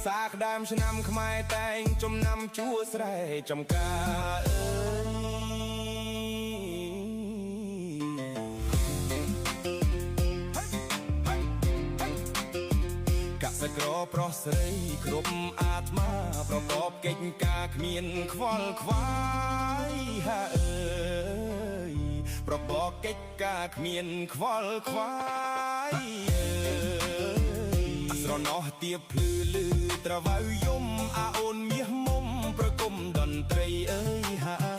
សាក្ដាមឆ្នាំខ្មែរតែងចំណាំជួស្រែចំការកសិករប្រុសស្រីគ្រប់អាត្មាប្រកបកិច្ចការគ្មានខ្វល់ខ្វាយហាអើយប្រកបកិច្ចការគ្មានខ្វល់ខ្វាយស្រណោះទៀបភ្លឺលឺត្រវៅយំអាអូនមាសមុំប្រគំតន្ត្រីអើយហាអើ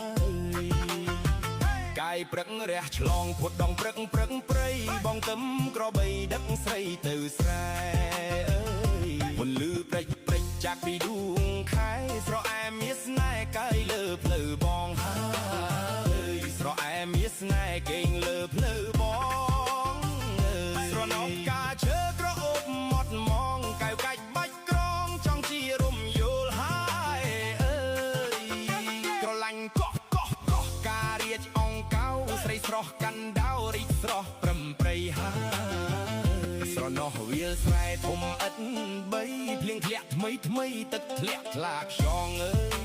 យកាយព្រឹករះឆ្លងផុតដងព្រឹកព្រៃបងទឹមក្របីដឹកស្រីទៅស្រែអើយពន្លឺព្រិចចាក់ពីដួងខែស្រអែមមាសស្នេហ៍កាយលើផ្លូវបងហើយស្រអែមមាសស្នេហ៍គេងលើផ្លូវបងស្រណោះការឈើក្រអូបមាត់មងកៅកាច់បាច់ក្រងចង់ជារំយល់ហើយអើយក្រឡាញ់កោះការរៀបអង្កៅស្រីស្រស់កាន់ដោរីកស្រស់ព្រឹមព្រៃហើយស្រណោះវាលស្រែធំឥតបីភ្លៀងធ្លាក់ថ្មីទឹកធ្លាក់ថ្លាខ្យងអើយ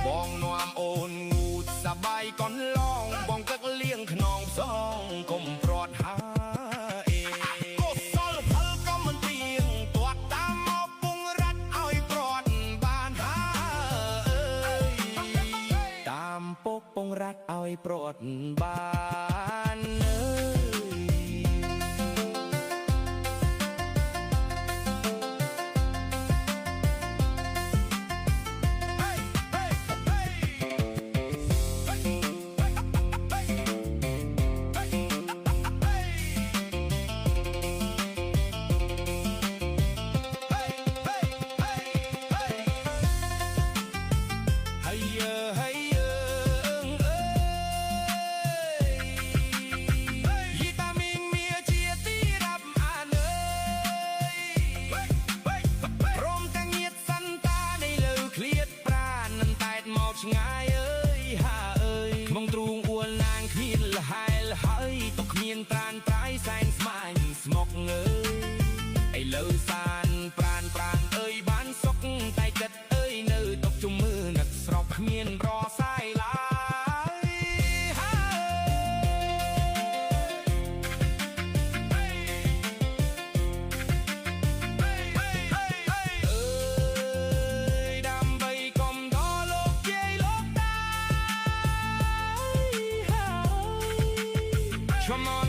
បងនាំអូនងូតសបាយកនឡងបងទឹកលៀងខ្នងផ្សងកុំព្រាត់ហើកុសលផលក៏មិនទៀងទាត់តាមមកពងរ៉ាត់ឲ្យព្រាត់បានហើយតាមពុកពងរ៉ាត់ឲ្យព្រាត់បានឆ្ងាយអើយហាអើយខ្មងទ្រូងអួលណាងគ្មានលហែលហើយទុកគ្មានត្រានត្រៃសែនស្មាញស្មុកអើយឥឡូវសានប្រានអើយបានសុកតែចិត្តអើយនៅទុកជុំមើលនឹកស្របគ្មានរសាយឡើយដើម្បីកុំដល់លោកយាយលោកតា Come on